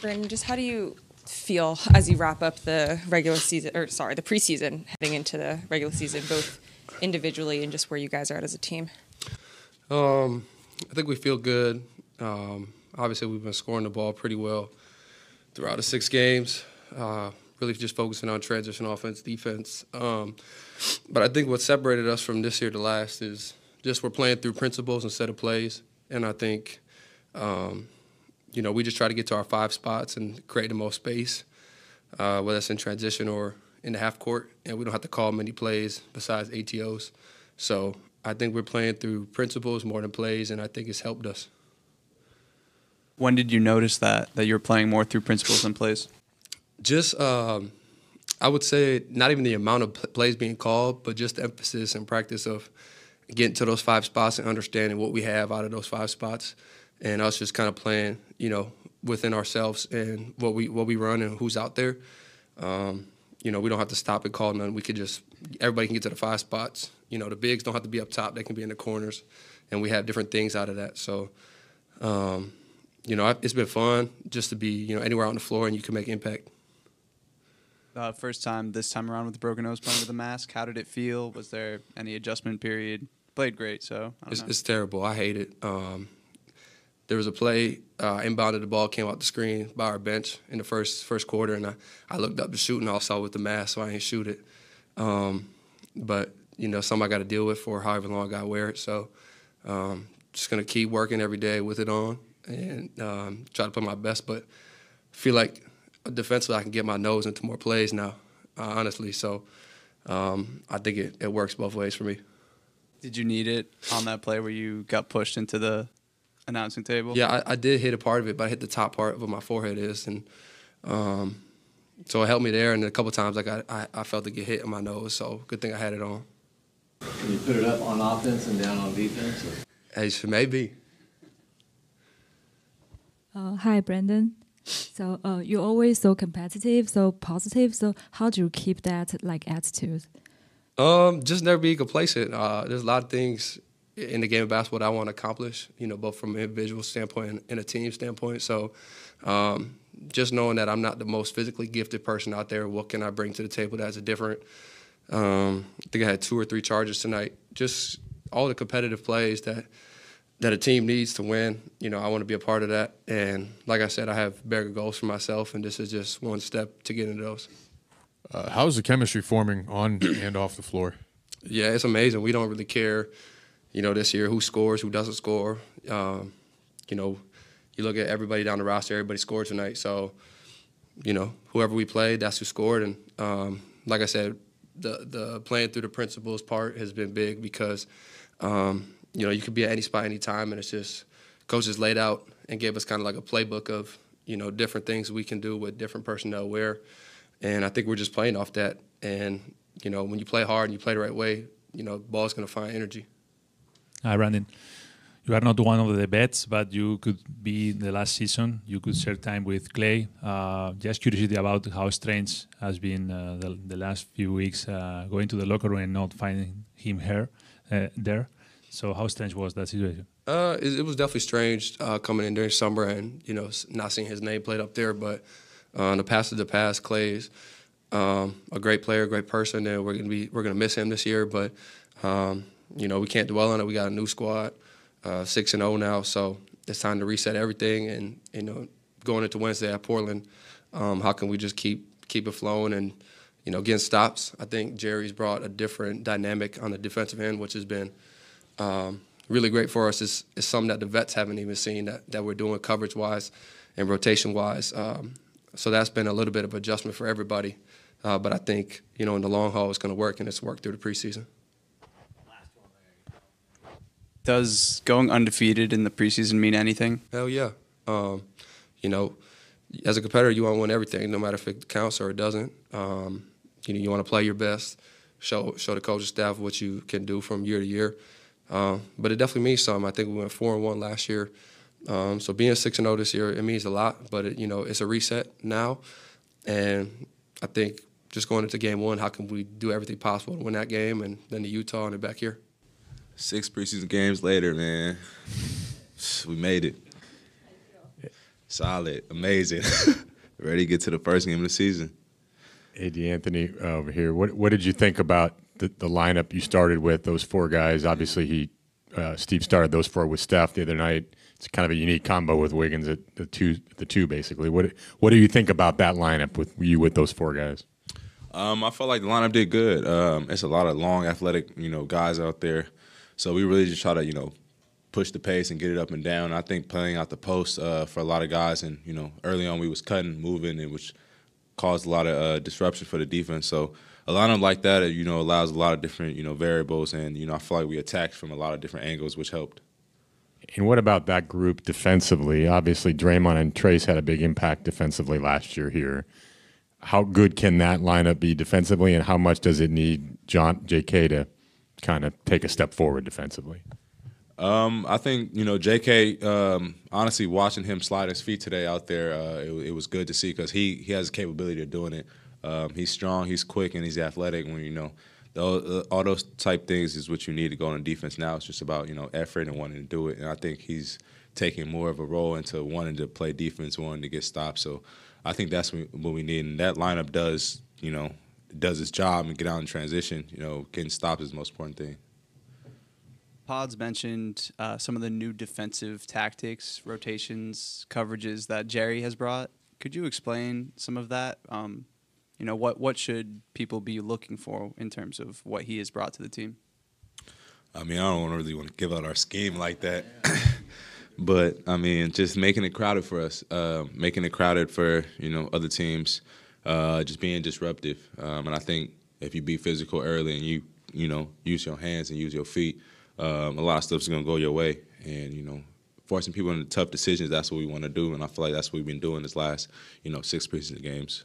Brandon, just how do you feel as you wrap up the the preseason, heading into the regular season, both individually and just where you guys are at as a team? I think we feel good. Obviously, we've been scoring the ball pretty well throughout the 6 games. Really just focusing on transition offense, defense. But I think what separated us from this year to last is just we're playing through principles instead of plays. And I think, we just try to get to our 5 spots and create the most space, whether it's in transition or in the half court. And we don't have to call many plays besides ATOs. So I think we're playing through principles more than plays, and I think it's helped us. When did you notice that you're playing more through principles than plays? Just, I would say not even the amount of plays being called, but just the emphasis and practice of getting to those 5 spots and understanding what we have out of those 5 spots, and us just kind of playing, within ourselves and what we run and who's out there. We don't have to stop and call none. We could just everybody can get to the 5 spots. The bigs don't have to be up top; they can be in the corners, and we have different things out of that. So, it's been fun just to be anywhere on the floor and you can make impact. First time this time around with the broken nose playing with a mask. How did it feel? Was there any adjustment period? Played great, so I don't know. It's terrible. I hate it. There was a play, inbounded the ball, came out the screen by our bench in the first quarter, and I looked up to shoot and I saw with the mask, so I didn't shoot it. But, something I got to deal with for however long I got to wear it. So just going to keep working every day with it on and try to play my best. But I feel like defensively I can get my nose into more plays now, honestly. So I think it works both ways for me. Did you need it on that play where you got pushed into the announcing table? Yeah, I did hit a part of it, but I hit the top part of where my forehead is. And so it helped me there. And a couple of times I felt it get hit in my nose. So good thing I had it on. Can you put it up on offense and down on defense? Hey, maybe. Hi, Brandon. So you're always so competitive, so positive. So how do you keep that attitude? Just never be complacent. There's a lot of things in the game of basketball that I want to accomplish, both from an individual standpoint and a team standpoint. So just knowing that I'm not the most physically gifted person out there, what can I bring to the table that's different? I think I had 2 or 3 charges tonight. Just all the competitive plays that a team needs to win. I want to be a part of that. And like I said, I have bigger goals for myself, and this is just one step to get into those. How's the chemistry forming on and off the floor? Yeah, it's amazing. We don't really care, this year who scores, who doesn't score. You look at everybody down the roster, everybody scored tonight. So, whoever we played, that's who scored. And like I said, the playing through the principles part has been big because you could be at any spot, any time, and it's just coaches laid out and gave us kind of like a playbook of, different things we can do with different personnel where. And I think we're just playing off that. And, when you play hard and you play the right way, ball's going to find energy. Hi, Brandon. You are not one of the vets, but you could be the last season. You could share time with Clay. Just curiosity about how strange has been the last few weeks going to the locker room and not finding him there. So how strange was that situation? It was definitely strange coming in during summer and, not seeing his name played up there. But the past of the past, Clay's a great player, great person, and we're gonna miss him this year. But we can't dwell on it. We got a new squad, 6-0 now, so it's time to reset everything. And going into Wednesday at Portland, how can we just keep it flowing and getting stops? I think Jerry's brought a different dynamic on the defensive end, which has been really great for us. It's something that the vets haven't even seen that we're doing coverage-wise and rotation-wise. So that's been a little bit of adjustment for everybody. But I think, in the long haul, it's going to work, and it's worked through the preseason. Does going undefeated in the preseason mean anything? Hell yeah. As a competitor, you want to win everything, no matter if it counts or it doesn't. You want to play your best, show the coaching staff what you can do from year to year. But it definitely means something. I think we went 4-1 last year. So being 6-0 this year, it means a lot. But it's a reset now, and I think just going into game 1, how can we do everything possible to win that game, and then to Utah and then back here. 6 preseason games later, man, we made it. Solid, amazing. Ready to get to the first game of the season. AD Anthony over here. What did you think about the lineup you started with? Those four guys. Obviously, Steve started those four with Steph the other night. It's kind of a unique combo with Wiggins at the two basically. What do you think about that lineup with those four guys? I felt like the lineup did good. It's a lot of long, athletic, guys out there. So we really just try to, push the pace and get it up and down. I think playing out the post for a lot of guys, and early on we was cutting, moving, and which caused a lot of disruption for the defense. So a lineup like that, allows a lot of different, variables, and I feel like we attacked from a lot of different angles, which helped. And what about that group defensively? Obviously, Draymond and Trace had a big impact defensively last year here. How good can that lineup be defensively, and how much does it need J.K. to kind of take a step forward defensively? I think, J.K., honestly, watching him slide his feet today out there, it was good to see because he has the capability of doing it. He's strong, he's quick, and he's athletic. When, all those type things is what you need to go on defense. Now it's just about, effort and wanting to do it. And I think he's taking more of a role into wanting to play defense, wanting to get stops. So I think that's what we need. And that lineup does its job and get out in transition. Getting stops is the most important thing. Pods mentioned some of the new defensive tactics, rotations, coverages that Jerry has brought. Could you explain some of that? What should people be looking for in terms of what he has brought to the team? I mean, I don't really want to give out our scheme like that. But, I mean, just making it crowded for us, making it crowded for, other teams, just being disruptive. And I think if you be physical early and you use your hands and use your feet, a lot of stuff is going to go your way. And, forcing people into tough decisions, that's what we want to do. And I feel like that's what we've been doing this last, 6 preseason games.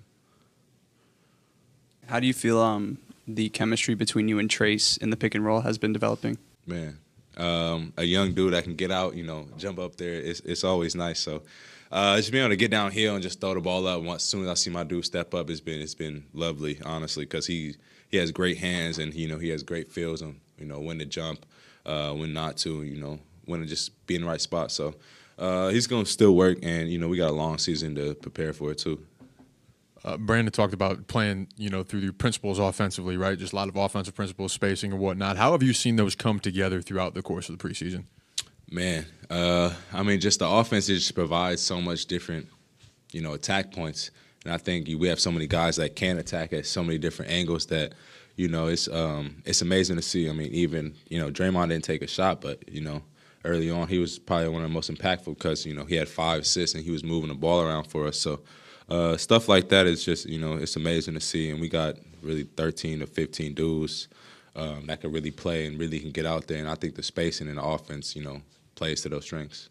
How do you feel the chemistry between you and Trace in the pick and roll has been developing? Man, a young dude that can get out, jump up there, it's always nice. So just being able to get downhill and just throw the ball up as soon as I see my dude step up, it's been lovely, honestly, because he has great hands and, he has great feels on, when to jump, when not to, when to just be in the right spot. So he's going to still work, and, we got a long season to prepare for it, too. Brandon talked about playing, through the principles offensively, right? Just a lot of offensive principles, spacing and whatnot. How have you seen those come together throughout the course of the preseason? Man, I mean, just the offense just provides so much different, attack points. And I think we have so many guys that can attack at so many different angles that, it's amazing to see. I mean, even, Draymond didn't take a shot, but, early on he was probably one of the most impactful because, he had 5 assists and he was moving the ball around for us. So, stuff like that is just, it's amazing to see. And we got really 13 to 15 dudes that can really play and really can get out there. And I think the spacing in the offense, plays to those strengths.